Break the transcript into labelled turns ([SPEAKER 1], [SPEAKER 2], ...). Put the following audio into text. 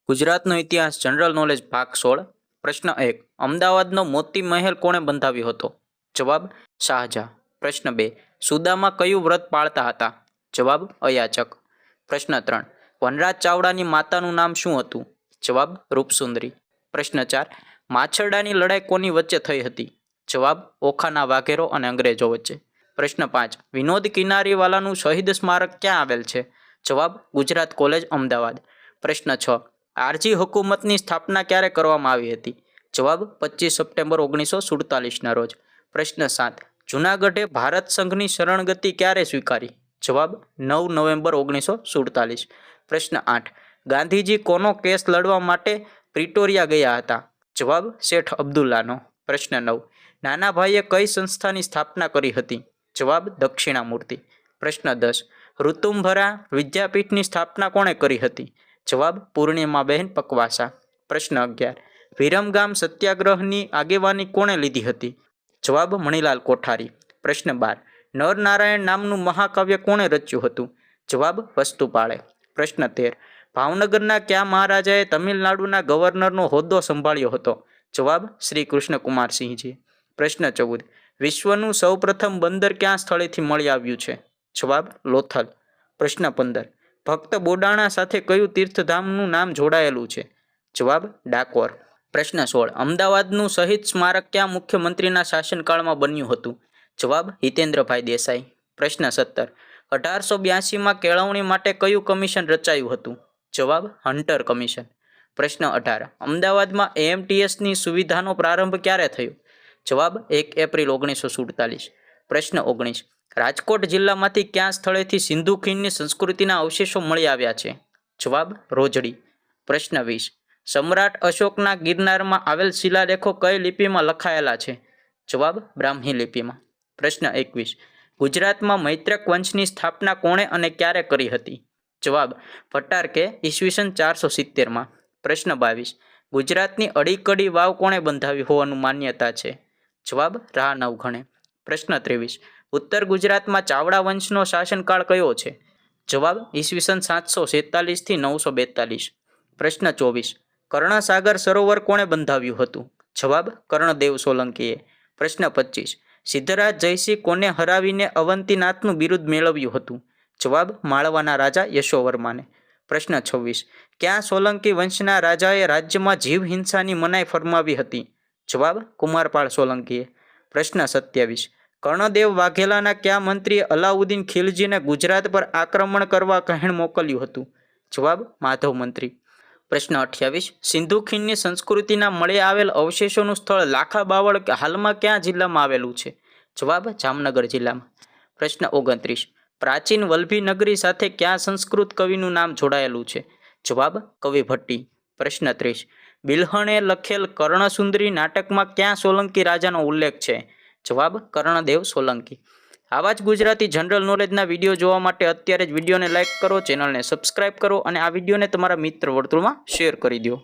[SPEAKER 1] ગુજરાતનો ઇતિહાસ general knowledge ભાગ 16 પ્રશ્ન 1 અમદાવાદનો મોતી મહેલ કોણે બંધાવ્યો હતો? જવાબ શાહજહાં. પ્રશ્ન 2 સુદામા કયું વ્રત પાળતા હતા? જવાબ અયાચક. પ્રશ્ન 3 વનરાજ ચાવડાની માતાનું નામ શું હતું? જવાબ રૂપસુંદરી. પ્રશ્ન 4 માછરડાની લડાઈ કોની વચ્ચે થઈ હતી? જવાબ ઓખાના વાઘેરો અને અંગ્રેજો વચ્ચે. પ્રશ્ન 5 વિનોદ કિનારીવાલાનું શહીદ સ્મારક ક્યાં આવેલ છે? જવાબ ગુજરાત કોલેજ અમદાવાદ. પ્રશ્ન 6 આરજી હુકુમતની સ્થાપના ક્યારે કરવામાં આવી હતી? જવાબ 25 સપ્ટેમ્બર 1947ના રોજ. પ્રશ્ન 7 જૂનાગઢે ભારત સંઘની શરણગતિ ક્યારે સ્વીકારી? જવાબ 9 નવેમ્બર 1947. પ્રશ્ન 8 ગાંધીજી કોનો કેસ લડવા માટે પ્રિટોરિયા ગયા હતા? જવાબ શેઠ અબ્દુલ્લાનો. પ્રશ્ન 9 નાનાભાઈએ કઈ સંસ્થાની સ્થાપના કરી હતી? જવાબ દક્ષિણામૂર્તિ. પ્રશ્ન 10 ઋતુંભરા વિદ્યાપીઠની સ્થાપના કોણે કરી હતી? જવાબ પૂર્ણિમાબેન પકવાસા. પ્રશ્ન 11 વિરમગામ સત્યાગ્રહની આગેવાની કોણે લીધી હતી? જવાબ મણિલાલ કોઠારી. પ્રશ્ન 12 નરનારાયણ નામનું મહાકાવ્ય કોણે રચ્યું હતું? જવાબ વસ્તુપાળે. પ્રશ્ન 13 ભાવનગરના કયા મહારાજાએ તમિલનાડુના ગવર્નરનો હોદ્દો સંભાળ્યો હતો? જવાબ શ્રી કૃષ્ણકુમારસિંહજી. પ્રશ્ન 14 વિશ્વનું સૌપ્રથમ બંદર ક્યાં સ્થળેથી મળી આવ્યું છે? જવાબ લોથલ. પ્રશ્ન 15 ભક્ત બોડાણા સાથે કયું તીર્થધામનું નામ જોડાયેલું છે? જવાબ ડાકોર. પ્રશ્ન 16 અમદાવાદનું શહીદ સ્મારક કયા મુખ્યમંત્રીના શાસનકાળમાં બન્યું હતું? જવાબ હિતેન્દ્રભાઈ દેસાઈ. પ્રશ્ન 17 1882માં કેળવણી માટે કયું કમિશન રચાયું હતું? જવાબ હન્ટર કમિશન. પ્રશ્ન 18 અમદાવાદમાં એએમટીએસની સુવિધાનો પ્રારંભ ક્યારે થયો? જવાબ 1 એપ્રિલ 1947. પ્રશ્ન 19 રાજકોટ જિલ્લામાંથી કયા સ્થળેથી સિંધુ ખીણની સંસ્કૃતિના અવશેષો મળી આવ્યા છે? જવાબ રોજડી. પ્રશ્ન 20 સમ્રાટ અશોકના ગિરનારમાં આવેલ શિલાલેખો કઈ લિપિમાં લખાયેલા છે? જવાબ બ્રાહ્મી લિપિમાં. પ્રશ્ન 21 ગુજરાતમાં મૈત્રક વંશની સ્થાપના કોણે અને ક્યારે કરી હતી? જવાબ ભટ્ટારકે ઈસવીસન 470માં. પ્રશ્ન 22 ગુજરાતની અડીકડી વાવ કોણે બંધાવી હોવાનું માન્યતા છે? જવાબ રા નવઘણે. પ્રશ્ન 23 ઉત્તર ગુજરાતમાં ચાવડા વંશનો શાસનકાળ કયો છે? જવાબ ઈસવીસન 747 થી 942. પ્રશ્ન 24 કર્ણસાગર સરોવર કોણે બંધાવ્યું હતું? જવાબ કર્ણદેવ સોલંકીએ. પ્રશ્ન 25 સિદ્ધરાજ જયસિંહ કોને હરાવીને અવંતીનાથનું બિરુદ મેળવ્યું હતું? જવાબ માળવાના રાજા યશોવર્માને. પ્રશ્ન 26 ક્યાં સોલંકી વંશના રાજાએ રાજ્યમાં જીવ હિંસાની મનાઈ ફરમાવી હતી? જવાબ કુમારપાળ સોલંકીએ. પ્રશ્ન 27 કર્ણદેવ વાઘેલાના કયા મંત્રીએ અલાઉદ્દીન ખિલજીને ગુજરાત પર આક્રમણ કરવા કહેણ મોકલ્યું હતું? જવાબ માધવ મંત્રી. પ્રશ્ન 28 સિંધુ ખીણની સંસ્કૃતિના મળી આવેલ અવશેષોનું સ્થળ લાખા બાવળ હાલમાં કયા જિલ્લામાં આવેલું છે? જવાબ જામનગર જિલ્લામાં. પ્રશ્ન 29 પ્રાચીન વલ્લભી નગરી સાથે કયા સંસ્કૃત કવિનું નામ જોડાયેલું છે? જવાબ કવિ ભટ્ટી. પ્રશ્ન 30 બિલ્હણે લખેલ કર્ણસુંદરી નાટકમાં કયા સોલંકી રાજાનો ઉલ્લેખ છે? જવાબ કર્ણદેવ સોલંકી. આવા જ ગુજરાતી જનરલ નોલેજના વિડીયો જોવા માટે અત્યારે જ વિડીયોને લાઇક કરો, ચેનલને સબસ્ક્રાઇબ કરો અને આ વિડીયોને તમારા મિત્ર વર્તુળમાં શેર કરી દો.